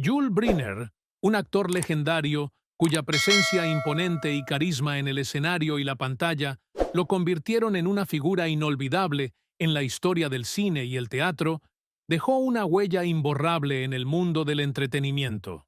Yul Brynner, un actor legendario cuya presencia imponente y carisma en el escenario y la pantalla lo convirtieron en una figura inolvidable en la historia del cine y el teatro, dejó una huella imborrable en el mundo del entretenimiento.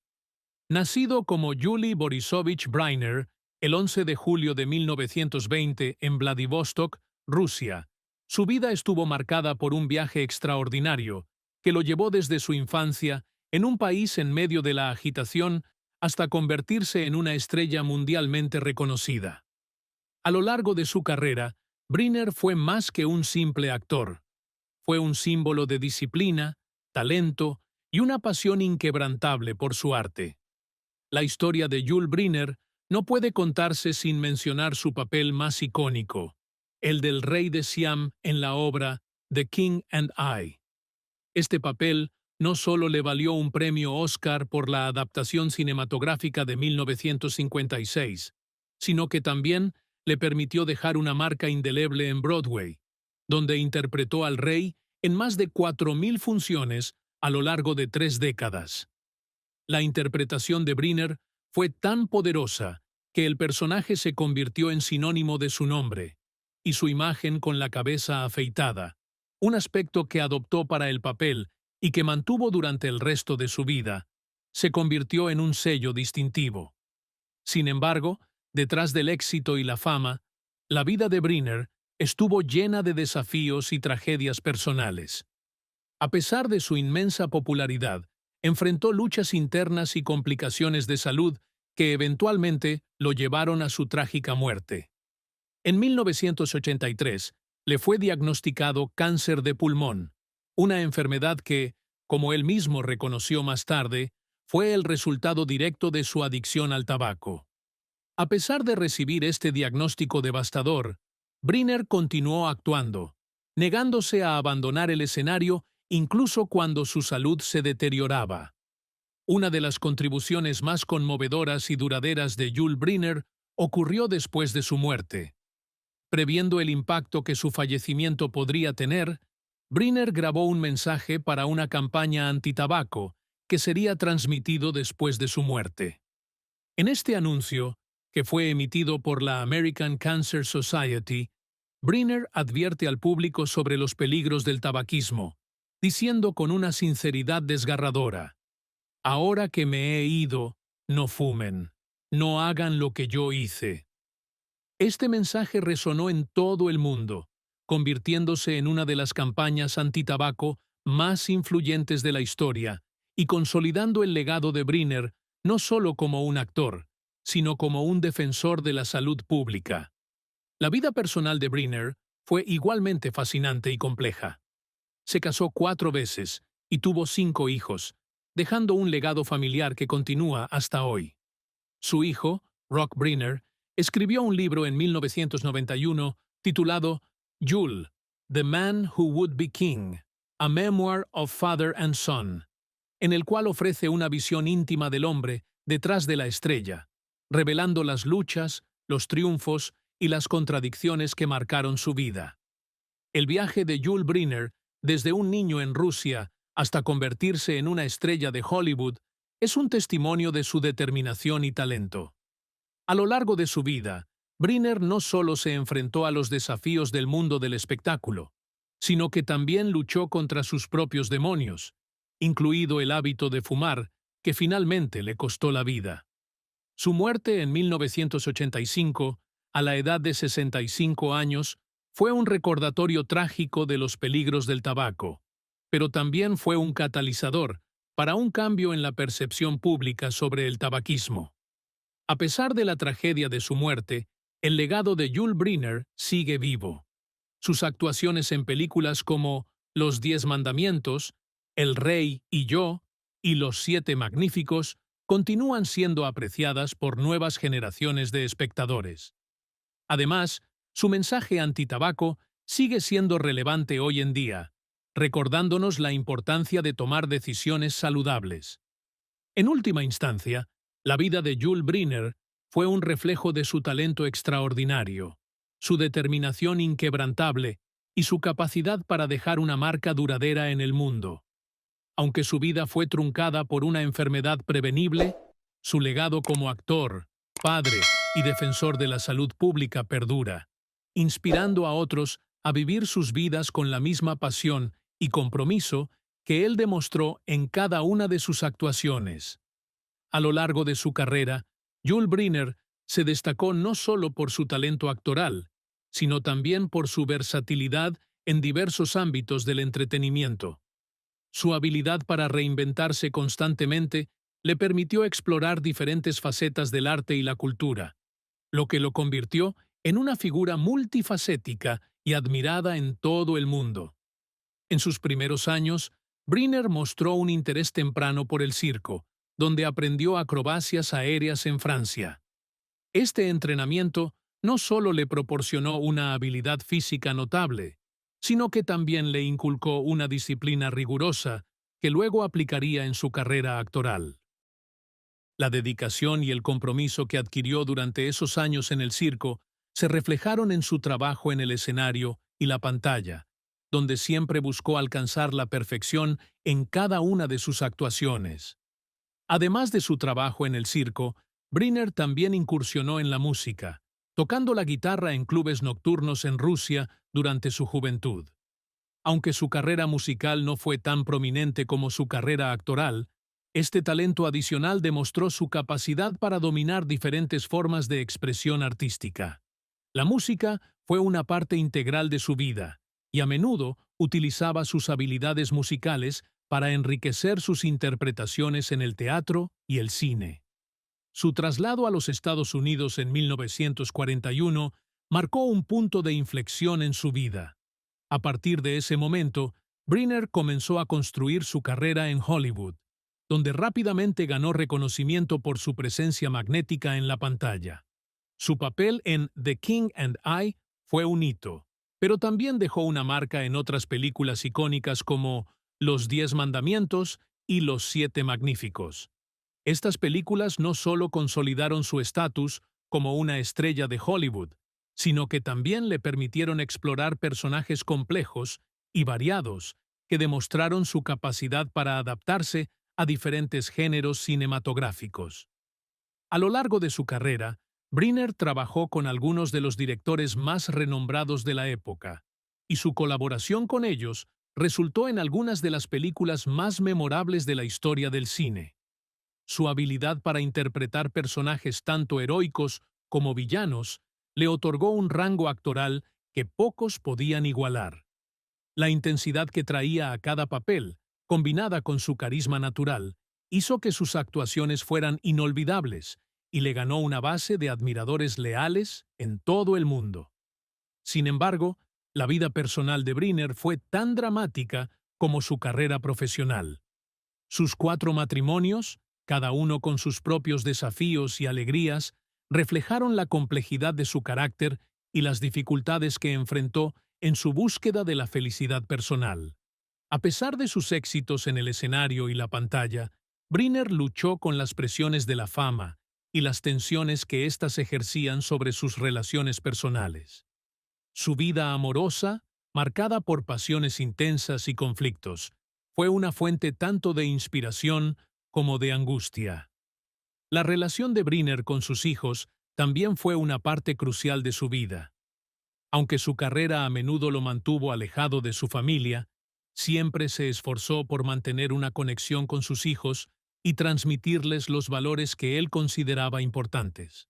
Nacido como Yuli Borisovich Brynner el 11 de julio de 1920 en Vladivostok, Rusia, su vida estuvo marcada por un viaje extraordinario que lo llevó desde su infancia en un país en medio de la agitación hasta convertirse en una estrella mundialmente reconocida. A lo largo de su carrera, Brynner fue más que un simple actor. Fue un símbolo de disciplina, talento y una pasión inquebrantable por su arte. La historia de Yul Brynner no puede contarse sin mencionar su papel más icónico, el del rey de Siam en la obra The King and I. Este papel no solo le valió un premio Oscar por la adaptación cinematográfica de 1956, sino que también le permitió dejar una marca indeleble en Broadway, donde interpretó al rey en más de 4.000 funciones a lo largo de 3 décadas. La interpretación de Brynner fue tan poderosa que el personaje se convirtió en sinónimo de su nombre, y su imagen con la cabeza afeitada, un aspecto que adoptó para el papel y que mantuvo durante el resto de su vida, se convirtió en un sello distintivo. Sin embargo, detrás del éxito y la fama, la vida de Brynner estuvo llena de desafíos y tragedias personales. A pesar de su inmensa popularidad, enfrentó luchas internas y complicaciones de salud que eventualmente lo llevaron a su trágica muerte. En 1983, le fue diagnosticado cáncer de pulmón, una enfermedad que, como él mismo reconoció más tarde, fue el resultado directo de su adicción al tabaco. A pesar de recibir este diagnóstico devastador, Brynner continuó actuando, negándose a abandonar el escenario incluso cuando su salud se deterioraba. Una de las contribuciones más conmovedoras y duraderas de Yul Brynner ocurrió después de su muerte. Previendo el impacto que su fallecimiento podría tener, Brynner grabó un mensaje para una campaña antitabaco que sería transmitido después de su muerte. En este anuncio, que fue emitido por la American Cancer Society, Brynner advierte al público sobre los peligros del tabaquismo, diciendo con una sinceridad desgarradora: «Ahora que me he ido, no fumen, no hagan lo que yo hice». Este mensaje resonó en todo el mundo, convirtiéndose en una de las campañas antitabaco más influyentes de la historia y consolidando el legado de Brynner no solo como un actor, sino como un defensor de la salud pública. La vida personal de Brynner fue igualmente fascinante y compleja. Se casó 4 veces y tuvo 5 hijos, dejando un legado familiar que continúa hasta hoy. Su hijo, Rock Brynner, escribió un libro en 1991 titulado Yul, The Man Who Would Be King, A Memoir of Father and Son, en el cual ofrece una visión íntima del hombre detrás de la estrella, revelando las luchas, los triunfos y las contradicciones que marcaron su vida. El viaje de Yul Brynner, desde un niño en Rusia hasta convertirse en una estrella de Hollywood, es un testimonio de su determinación y talento. A lo largo de su vida, Brynner no solo se enfrentó a los desafíos del mundo del espectáculo, sino que también luchó contra sus propios demonios, incluido el hábito de fumar, que finalmente le costó la vida. Su muerte en 1985, a la edad de 65 años, fue un recordatorio trágico de los peligros del tabaco, pero también fue un catalizador para un cambio en la percepción pública sobre el tabaquismo. A pesar de la tragedia de su muerte, el legado de Yul Brynner sigue vivo. Sus actuaciones en películas como Los 10 Mandamientos, El Rey y Yo y Los 7 Magníficos continúan siendo apreciadas por nuevas generaciones de espectadores. Además, su mensaje antitabaco sigue siendo relevante hoy en día, recordándonos la importancia de tomar decisiones saludables. En última instancia, la vida de Yul Brynner fue un reflejo de su talento extraordinario, su determinación inquebrantable y su capacidad para dejar una marca duradera en el mundo. Aunque su vida fue truncada por una enfermedad prevenible, su legado como actor, padre y defensor de la salud pública perdura, inspirando a otros a vivir sus vidas con la misma pasión y compromiso que él demostró en cada una de sus actuaciones. A lo largo de su carrera, Yul Brynner se destacó no solo por su talento actoral, sino también por su versatilidad en diversos ámbitos del entretenimiento. Su habilidad para reinventarse constantemente le permitió explorar diferentes facetas del arte y la cultura, lo que lo convirtió en una figura multifacética y admirada en todo el mundo. En sus primeros años, Brynner mostró un interés temprano por el circo, donde aprendió acrobacias aéreas en Francia. Este entrenamiento no solo le proporcionó una habilidad física notable, sino que también le inculcó una disciplina rigurosa que luego aplicaría en su carrera actoral. La dedicación y el compromiso que adquirió durante esos años en el circo se reflejaron en su trabajo en el escenario y la pantalla, donde siempre buscó alcanzar la perfección en cada una de sus actuaciones. Además de su trabajo en el circo, Brynner también incursionó en la música, tocando la guitarra en clubes nocturnos en Rusia durante su juventud. Aunque su carrera musical no fue tan prominente como su carrera actoral, este talento adicional demostró su capacidad para dominar diferentes formas de expresión artística. La música fue una parte integral de su vida, y a menudo utilizaba sus habilidades musicales para enriquecer sus interpretaciones en el teatro y el cine. Su traslado a los Estados Unidos en 1941 marcó un punto de inflexión en su vida. A partir de ese momento, Brynner comenzó a construir su carrera en Hollywood, donde rápidamente ganó reconocimiento por su presencia magnética en la pantalla. Su papel en The King and I fue un hito, pero también dejó una marca en otras películas icónicas como Los 10 Mandamientos y Los 7 Magníficos. Estas películas no solo consolidaron su estatus como una estrella de Hollywood, sino que también le permitieron explorar personajes complejos y variados que demostraron su capacidad para adaptarse a diferentes géneros cinematográficos. A lo largo de su carrera, Brynner trabajó con algunos de los directores más renombrados de la época, y su colaboración con ellos resultó en algunas de las películas más memorables de la historia del cine. Su habilidad para interpretar personajes tanto heroicos como villanos le otorgó un rango actoral que pocos podían igualar. La intensidad que traía a cada papel, combinada con su carisma natural, hizo que sus actuaciones fueran inolvidables y le ganó una base de admiradores leales en todo el mundo. Sin embargo, la vida personal de Brynner fue tan dramática como su carrera profesional. Sus 4 matrimonios, cada uno con sus propios desafíos y alegrías, reflejaron la complejidad de su carácter y las dificultades que enfrentó en su búsqueda de la felicidad personal. A pesar de sus éxitos en el escenario y la pantalla, Brynner luchó con las presiones de la fama y las tensiones que éstas ejercían sobre sus relaciones personales. Su vida amorosa, marcada por pasiones intensas y conflictos, fue una fuente tanto de inspiración como de angustia. La relación de Brynner con sus hijos también fue una parte crucial de su vida. Aunque su carrera a menudo lo mantuvo alejado de su familia, siempre se esforzó por mantener una conexión con sus hijos y transmitirles los valores que él consideraba importantes.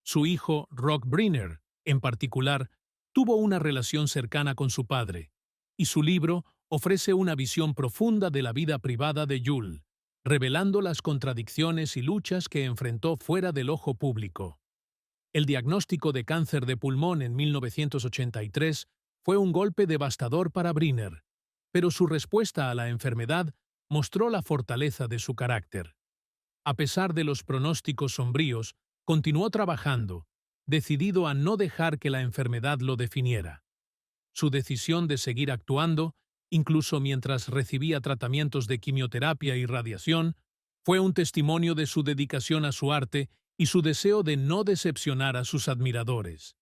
Su hijo, Rock Brynner, en particular, tuvo una relación cercana con su padre, y su libro ofrece una visión profunda de la vida privada de Yul, revelando las contradicciones y luchas que enfrentó fuera del ojo público. El diagnóstico de cáncer de pulmón en 1983 fue un golpe devastador para Brynner, pero su respuesta a la enfermedad mostró la fortaleza de su carácter. A pesar de los pronósticos sombríos, continuó trabajando, decidido a no dejar que la enfermedad lo definiera. Su decisión de seguir actuando, incluso mientras recibía tratamientos de quimioterapia y radiación, fue un testimonio de su dedicación a su arte y su deseo de no decepcionar a sus admiradores.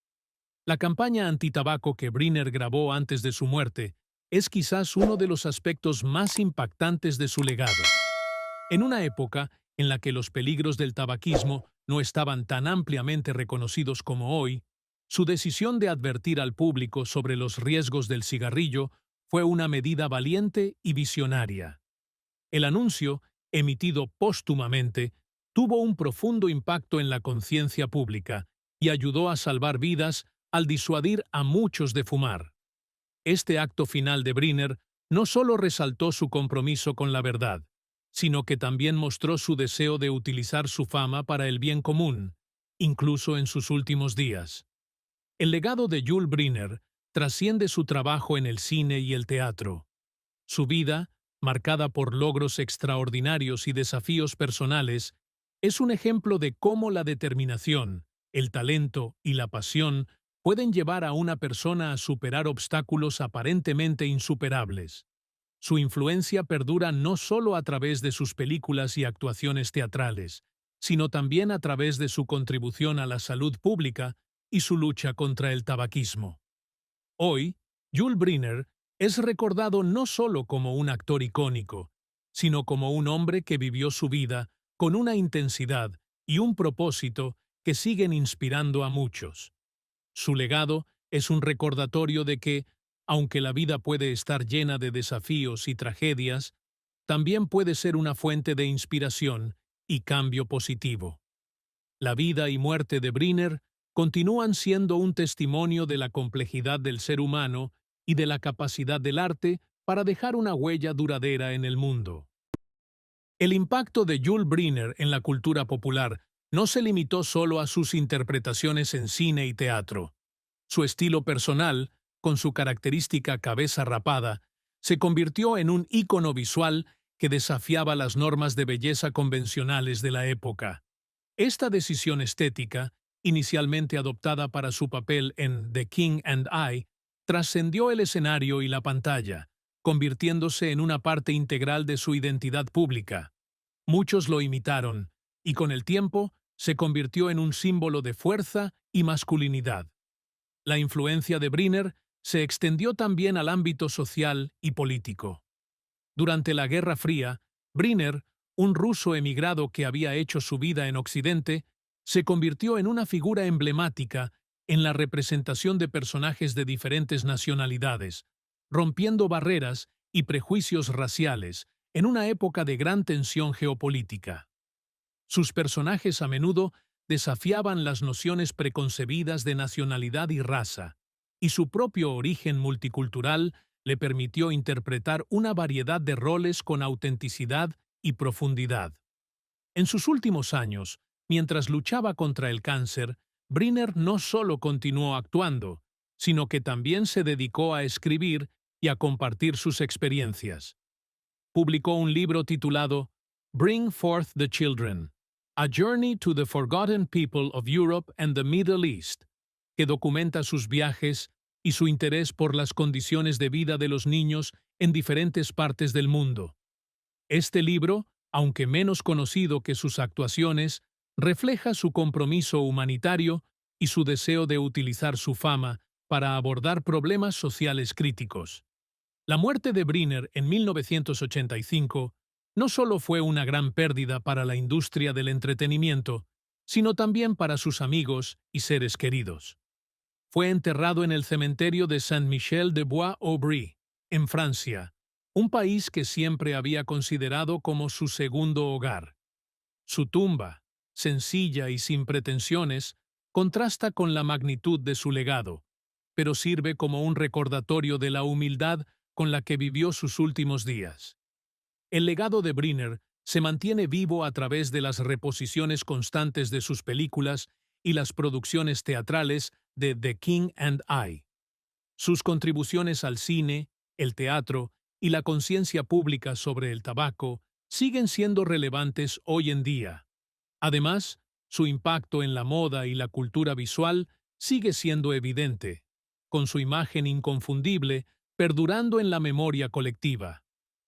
La campaña antitabaco que Brynner grabó antes de su muerte es quizás uno de los aspectos más impactantes de su legado. En una época en la que los peligros del tabaquismo no estaban tan ampliamente reconocidos como hoy, su decisión de advertir al público sobre los riesgos del cigarrillo fue una medida valiente y visionaria. El anuncio, emitido póstumamente, tuvo un profundo impacto en la conciencia pública y ayudó a salvar vidas al disuadir a muchos de fumar. Este acto final de Briner no solo resaltó su compromiso con la verdad, sino que también mostró su deseo de utilizar su fama para el bien común, incluso en sus últimos días. El legado de Jules Briner trasciende su trabajo en el cine y el teatro. Su vida, marcada por logros extraordinarios y desafíos personales, es un ejemplo de cómo la determinación, el talento y la pasión pueden llevar a una persona a superar obstáculos aparentemente insuperables. Su influencia perdura no solo a través de sus películas y actuaciones teatrales, sino también a través de su contribución a la salud pública y su lucha contra el tabaquismo. Hoy, Jules Briner es recordado no solo como un actor icónico, sino como un hombre que vivió su vida con una intensidad y un propósito que siguen inspirando a muchos. Su legado es un recordatorio de que, aunque la vida puede estar llena de desafíos y tragedias, también puede ser una fuente de inspiración y cambio positivo. La vida y muerte de Briner continúan siendo un testimonio de la complejidad del ser humano y de la capacidad del arte para dejar una huella duradera en el mundo. El impacto de Jules Briner en la cultura popular no se limitó solo a sus interpretaciones en cine y teatro. Su estilo personal, con su característica cabeza rapada, se convirtió en un ícono visual que desafiaba las normas de belleza convencionales de la época. Esta decisión estética, inicialmente adoptada para su papel en The King and I, trascendió el escenario y la pantalla, convirtiéndose en una parte integral de su identidad pública. Muchos lo imitaron, y con el tiempo se convirtió en un símbolo de fuerza y masculinidad. La influencia de Briner se extendió también al ámbito social y político. Durante la Guerra Fría, Briner, un ruso emigrado que había hecho su vida en Occidente, se convirtió en una figura emblemática en la representación de personajes de diferentes nacionalidades, rompiendo barreras y prejuicios raciales en una época de gran tensión geopolítica. Sus personajes a menudo desafiaban las nociones preconcebidas de nacionalidad y raza, y su propio origen multicultural le permitió interpretar una variedad de roles con autenticidad y profundidad. En sus últimos años, mientras luchaba contra el cáncer, Briner no solo continuó actuando, sino que también se dedicó a escribir y a compartir sus experiencias. Publicó un libro titulado Bring Forth the Children: A Journey to the Forgotten People of Europe and the Middle East, que documenta sus viajes y su interés por las condiciones de vida de los niños en diferentes partes del mundo. Este libro, aunque menos conocido que sus actuaciones, refleja su compromiso humanitario y su deseo de utilizar su fama para abordar problemas sociales críticos. La muerte de Briner en 1985 no solo fue una gran pérdida para la industria del entretenimiento, sino también para sus amigos y seres queridos. Fue enterrado en el cementerio de Saint-Michel-de-Bois-Aubry, en Francia, un país que siempre había considerado como su segundo hogar. Su tumba, sencilla y sin pretensiones, contrasta con la magnitud de su legado, pero sirve como un recordatorio de la humildad con la que vivió sus últimos días. El legado de Briner se mantiene vivo a través de las reposiciones constantes de sus películas y las producciones teatrales de The King and I. Sus contribuciones al cine, el teatro y la conciencia pública sobre el tabaco siguen siendo relevantes hoy en día. Además, su impacto en la moda y la cultura visual sigue siendo evidente, con su imagen inconfundible perdurando en la memoria colectiva.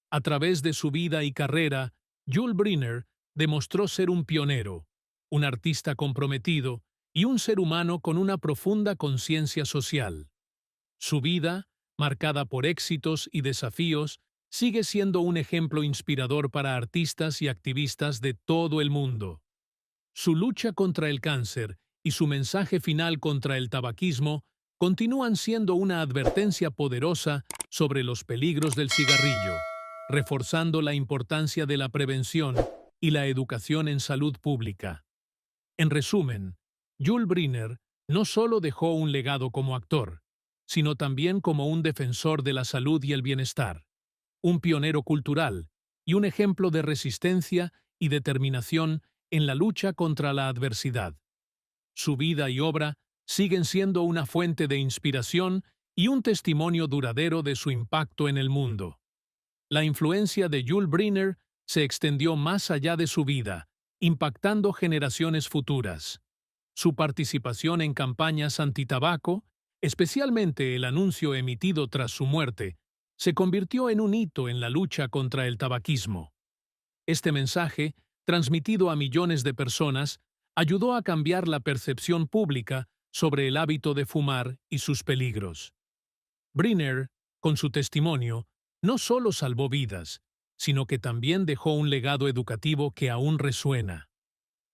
A través de su vida y carrera, Jules Briner demostró ser un pionero, un artista comprometido y un ser humano con una profunda conciencia social. Su vida, marcada por éxitos y desafíos, sigue siendo un ejemplo inspirador para artistas y activistas de todo el mundo. Su lucha contra el cáncer y su mensaje final contra el tabaquismo continúan siendo una advertencia poderosa sobre los peligros del cigarrillo, reforzando la importancia de la prevención y la educación en salud pública. En resumen, Yul Brynner no solo dejó un legado como actor, sino también como un defensor de la salud y el bienestar, un pionero cultural y un ejemplo de resistencia y determinación en la lucha contra la adversidad. Su vida y obra siguen siendo una fuente de inspiración y un testimonio duradero de su impacto en el mundo. La influencia de Yul Brynner se extendió más allá de su vida, impactando generaciones futuras. Su participación en campañas antitabaco, especialmente el anuncio emitido tras su muerte, se convirtió en un hito en la lucha contra el tabaquismo. Este mensaje, transmitido a millones de personas, ayudó a cambiar la percepción pública sobre el hábito de fumar y sus peligros. Brynner, con su testimonio, no solo salvó vidas, sino que también dejó un legado educativo que aún resuena.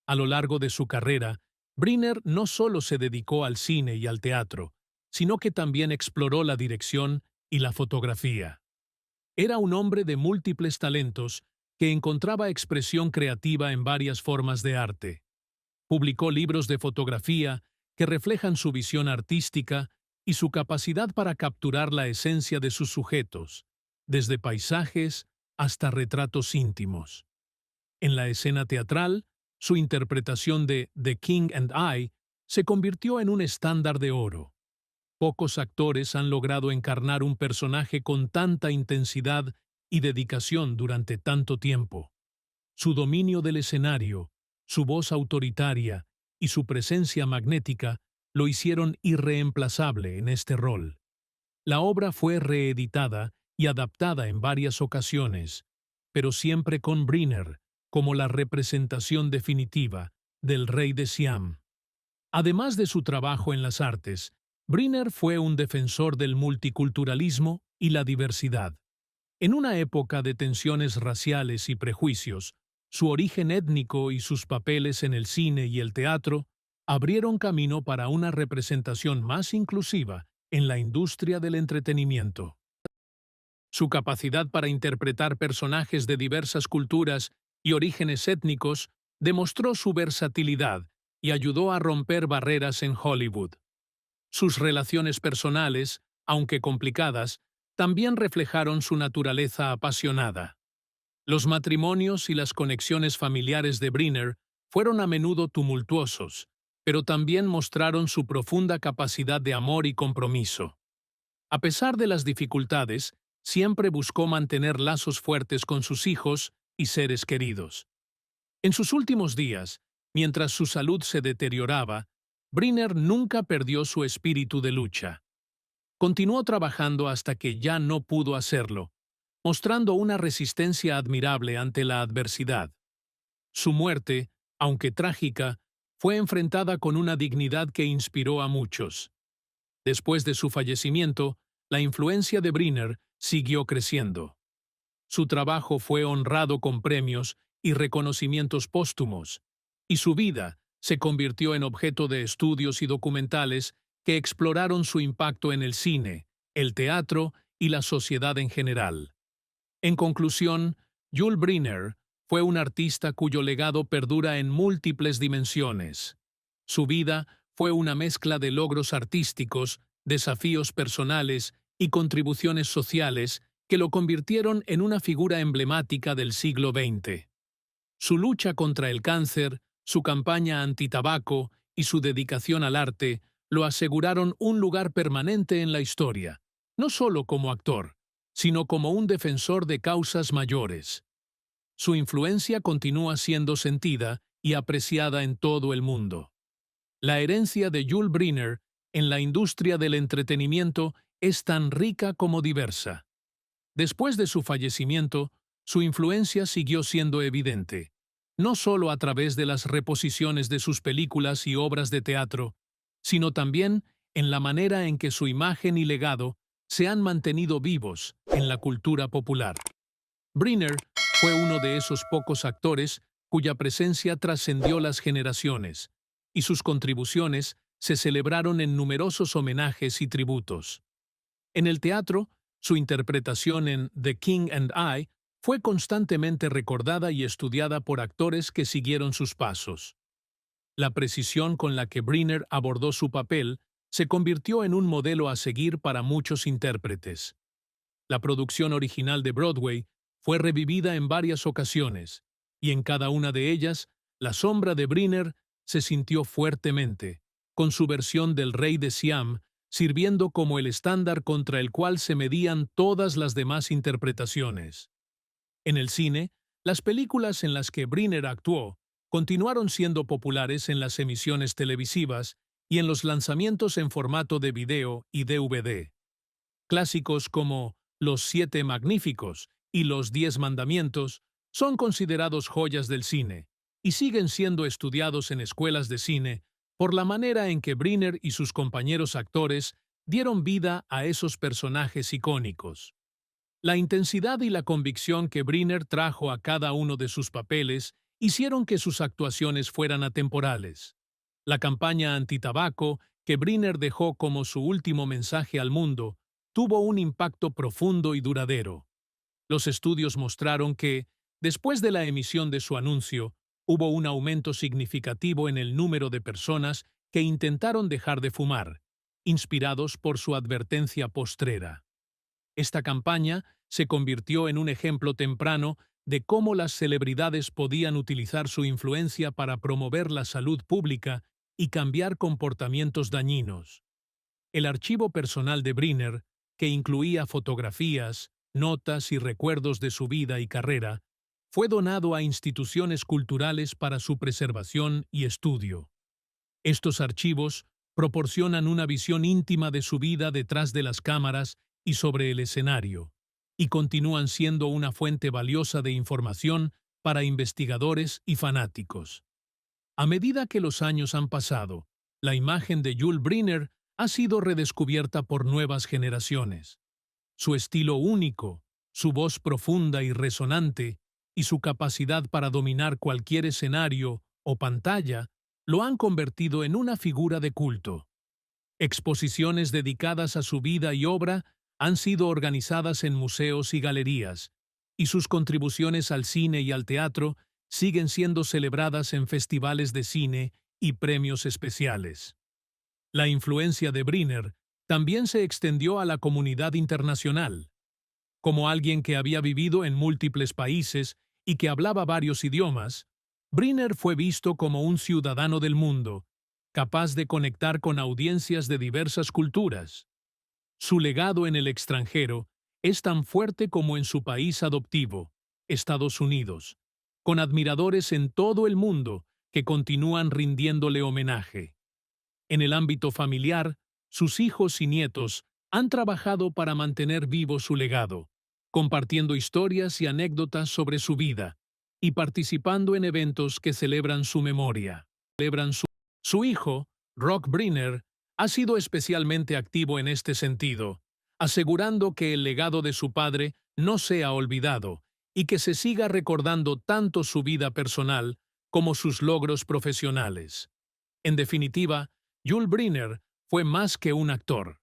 A lo largo de su carrera, Brynner no solo se dedicó al cine y al teatro, sino que también exploró la dirección y la fotografía. Era un hombre de múltiples talentos que encontraba expresión creativa en varias formas de arte. Publicó libros de fotografía que reflejan su visión artística y su capacidad para capturar la esencia de sus sujetos, desde paisajes hasta retratos íntimos. En la escena teatral, su interpretación de The King and I se convirtió en un estándar de oro. Pocos actores han logrado encarnar un personaje con tanta intensidad y dedicación durante tanto tiempo. Su dominio del escenario, su voz autoritaria y su presencia magnética lo hicieron irreemplazable en este rol. La obra fue reeditada y adaptada en varias ocasiones, pero siempre con Brynner como la representación definitiva del rey de Siam. Además de su trabajo en las artes, Brynner fue un defensor del multiculturalismo y la diversidad. En una época de tensiones raciales y prejuicios, su origen étnico y sus papeles en el cine y el teatro abrieron camino para una representación más inclusiva en la industria del entretenimiento. Su capacidad para interpretar personajes de diversas culturas y orígenes étnicos demostró su versatilidad y ayudó a romper barreras en Hollywood. Sus relaciones personales, aunque complicadas, también reflejaron su naturaleza apasionada. Los matrimonios y las conexiones familiares de Brynner fueron a menudo tumultuosos, pero también mostraron su profunda capacidad de amor y compromiso. A pesar de las dificultades, siempre buscó mantener lazos fuertes con sus hijos y seres queridos. En sus últimos días, mientras su salud se deterioraba, Brynner nunca perdió su espíritu de lucha. Continuó trabajando hasta que ya no pudo hacerlo, mostrando una resistencia admirable ante la adversidad. Su muerte, aunque trágica, fue enfrentada con una dignidad que inspiró a muchos. Después de su fallecimiento, la influencia de Brynner siguió creciendo. Su trabajo fue honrado con premios y reconocimientos póstumos, y su vida se convirtió en objeto de estudios y documentales que exploraron su impacto en el cine, el teatro y la sociedad en general. En conclusión, Yul Brynner fue un artista cuyo legado perdura en múltiples dimensiones. Su vida fue una mezcla de logros artísticos, desafíos personales y contribuciones sociales que lo convirtieron en una figura emblemática del siglo XX. Su lucha contra el cáncer, su campaña antitabaco y su dedicación al arte lo aseguraron un lugar permanente en la historia, no solo como actor, sino como un defensor de causas mayores. Su influencia continúa siendo sentida y apreciada en todo el mundo. La herencia de Yul Brynner en la industria del entretenimiento es tan rica como diversa. Después de su fallecimiento, su influencia siguió siendo evidente, no solo a través de las reposiciones de sus películas y obras de teatro, sino también en la manera en que su imagen y legado se han mantenido vivos en la cultura popular. Briner fue uno de esos pocos actores cuya presencia trascendió las generaciones, y sus contribuciones se celebraron en numerosos homenajes y tributos. En el teatro, su interpretación en The King and I fue constantemente recordada y estudiada por actores que siguieron sus pasos. La precisión con la que Briner abordó su papel se convirtió en un modelo a seguir para muchos intérpretes. La producción original de Broadway fue revivida en varias ocasiones, y en cada una de ellas, la sombra de Briner se sintió fuertemente, con su versión del Rey de Siam sirviendo como el estándar contra el cual se medían todas las demás interpretaciones. En el cine, las películas en las que Briner actuó continuaron siendo populares en las emisiones televisivas y en los lanzamientos en formato de video y DVD. Clásicos como Los Siete Magníficos y Los 10 Mandamientos son considerados joyas del cine y siguen siendo estudiados en escuelas de cine por la manera en que Briner y sus compañeros actores dieron vida a esos personajes icónicos. La intensidad y la convicción que Briner trajo a cada uno de sus papeles hicieron que sus actuaciones fueran atemporales. La campaña antitabaco que Briner dejó como su último mensaje al mundo tuvo un impacto profundo y duradero. Los estudios mostraron que, después de la emisión de su anuncio, hubo un aumento significativo en el número de personas que intentaron dejar de fumar, inspirados por su advertencia postrera. Esta campaña se convirtió en un ejemplo temprano de cómo las celebridades podían utilizar su influencia para promover la salud pública y cambiar comportamientos dañinos. El archivo personal de Briner, que incluía fotografías, notas y recuerdos de su vida y carrera, fue donado a instituciones culturales para su preservación y estudio. Estos archivos proporcionan una visión íntima de su vida detrás de las cámaras y sobre el escenario, y continúan siendo una fuente valiosa de información para investigadores y fanáticos. A medida que los años han pasado, la imagen de Yul Brynner ha sido redescubierta por nuevas generaciones. Su estilo único, su voz profunda y resonante, y su capacidad para dominar cualquier escenario o pantalla lo han convertido en una figura de culto. Exposiciones dedicadas a su vida y obra han sido organizadas en museos y galerías, y sus contribuciones al cine y al teatro siguen siendo celebradas en festivales de cine y premios especiales. La influencia de Brynner también se extendió a la comunidad internacional. Como alguien que había vivido en múltiples países y que hablaba varios idiomas, Brynner fue visto como un ciudadano del mundo, capaz de conectar con audiencias de diversas culturas. Su legado en el extranjero es tan fuerte como en su país adoptivo, Estados Unidos, con admiradores en todo el mundo que continúan rindiéndole homenaje. En el ámbito familiar, sus hijos y nietos han trabajado para mantener vivo su legado, compartiendo historias y anécdotas sobre su vida y participando en eventos que celebran su memoria. Su hijo, Rock Brynner, ha sido especialmente activo en este sentido, asegurando que el legado de su padre no sea olvidado y que se siga recordando tanto su vida personal como sus logros profesionales. En definitiva, Yul Brynner fue más que un actor.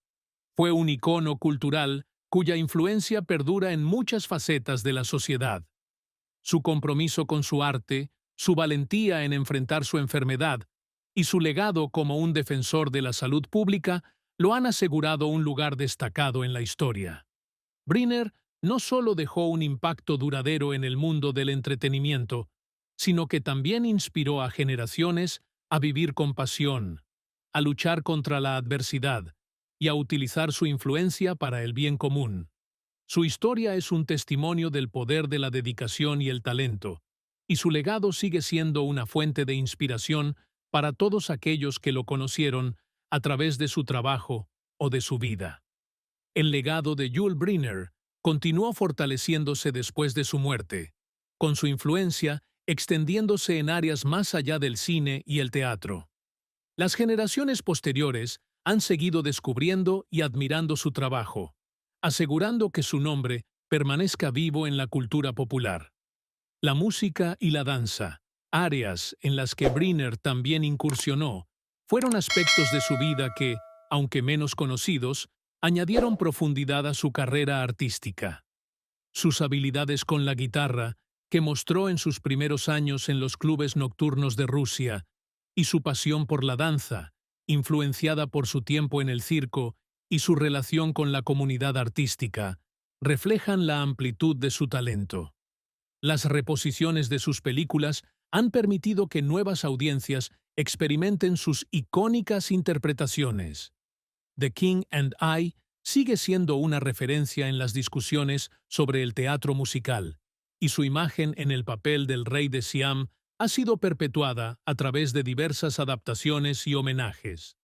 Fue un icono cultural cuya influencia perdura en muchas facetas de la sociedad. Su compromiso con su arte, su valentía en enfrentar su enfermedad y su legado como un defensor de la salud pública lo han asegurado un lugar destacado en la historia. Brynner no solo dejó un impacto duradero en el mundo del entretenimiento, sino que también inspiró a generaciones a vivir con pasión, a luchar contra la adversidad y a utilizar su influencia para el bien común. Su historia es un testimonio del poder de la dedicación y el talento, y su legado sigue siendo una fuente de inspiración para todos aquellos que lo conocieron a través de su trabajo o de su vida. El legado de Yul Brynner continuó fortaleciéndose después de su muerte, con su influencia extendiéndose en áreas más allá del cine y el teatro. Las generaciones posteriores han seguido descubriendo y admirando su trabajo, asegurando que su nombre permanezca vivo en la cultura popular. La música y la danza, áreas en las que Briner también incursionó, fueron aspectos de su vida que, aunque menos conocidos, añadieron profundidad a su carrera artística. Sus habilidades con la guitarra, que mostró en sus primeros años en los clubes nocturnos de Rusia, y su pasión por la danza, influenciada por su tiempo en el circo y su relación con la comunidad artística, reflejan la amplitud de su talento. Las reposiciones de sus películas han permitido que nuevas audiencias experimenten sus icónicas interpretaciones. The King and I sigue siendo una referencia en las discusiones sobre el teatro musical, y su imagen en el papel del rey de Siam ha sido perpetuada a través de diversas adaptaciones y homenajes.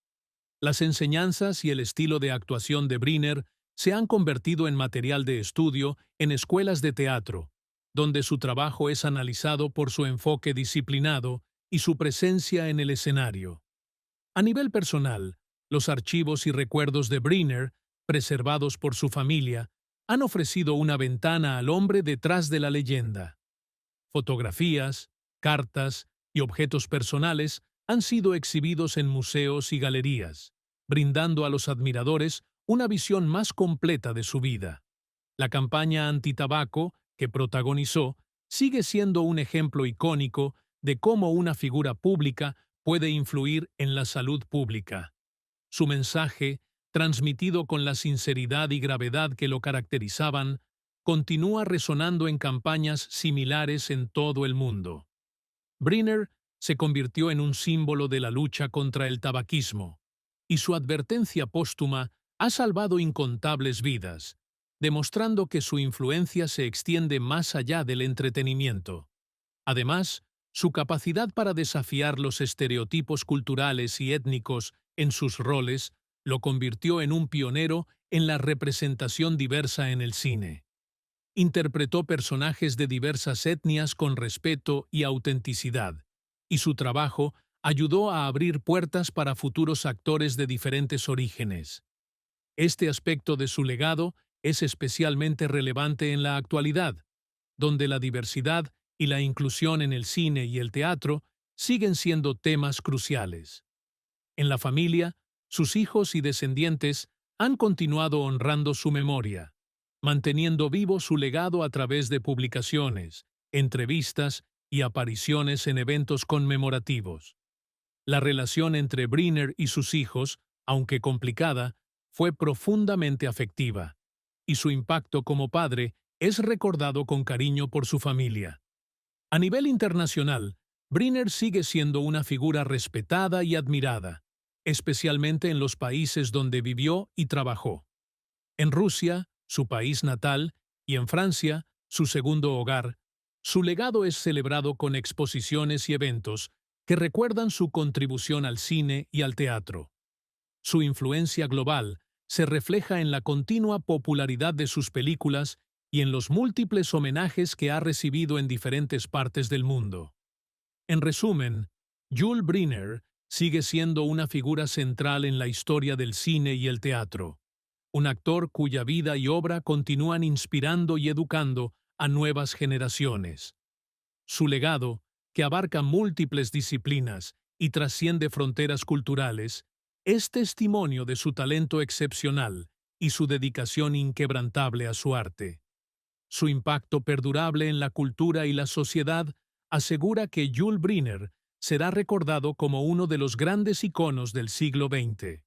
Las enseñanzas y el estilo de actuación de Briner se han convertido en material de estudio en escuelas de teatro, donde su trabajo es analizado por su enfoque disciplinado y su presencia en el escenario. A nivel personal, los archivos y recuerdos de Briner, preservados por su familia, han ofrecido una ventana al hombre detrás de la leyenda. Fotografías, cartas y objetos personales han sido exhibidos en museos y galerías, brindando a los admiradores una visión más completa de su vida. La campaña antitabaco que protagonizó sigue siendo un ejemplo icónico de cómo una figura pública puede influir en la salud pública. Su mensaje, transmitido con la sinceridad y gravedad que lo caracterizaban, continúa resonando en campañas similares en todo el mundo. Briner se convirtió en un símbolo de la lucha contra el tabaquismo, y su advertencia póstuma ha salvado incontables vidas, demostrando que su influencia se extiende más allá del entretenimiento. Además, su capacidad para desafiar los estereotipos culturales y étnicos en sus roles lo convirtió en un pionero en la representación diversa en el cine. Interpretó personajes de diversas etnias con respeto y autenticidad, y su trabajo ayudó a abrir puertas para futuros actores de diferentes orígenes. Este aspecto de su legado es especialmente relevante en la actualidad, donde la diversidad y la inclusión en el cine y el teatro siguen siendo temas cruciales. En la familia, sus hijos y descendientes han continuado honrando su memoria, manteniendo vivo su legado a través de publicaciones, entrevistas y apariciones en eventos conmemorativos. La relación entre Briner y sus hijos, aunque complicada, fue profundamente afectiva, y su impacto como padre es recordado con cariño por su familia. A nivel internacional, Briner sigue siendo una figura respetada y admirada, especialmente en los países donde vivió y trabajó. En Rusia, su país natal, y en Francia, su segundo hogar, su legado es celebrado con exposiciones y eventos que recuerdan su contribución al cine y al teatro. Su influencia global se refleja en la continua popularidad de sus películas y en los múltiples homenajes que ha recibido en diferentes partes del mundo. En resumen, Yul Brynner sigue siendo una figura central en la historia del cine y el teatro, un actor cuya vida y obra continúan inspirando y educando a nuevas generaciones. Su legado, que abarca múltiples disciplinas y trasciende fronteras culturales, es testimonio de su talento excepcional y su dedicación inquebrantable a su arte. Su impacto perdurable en la cultura y la sociedad asegura que Yul Brynner será recordado como uno de los grandes iconos del siglo XX.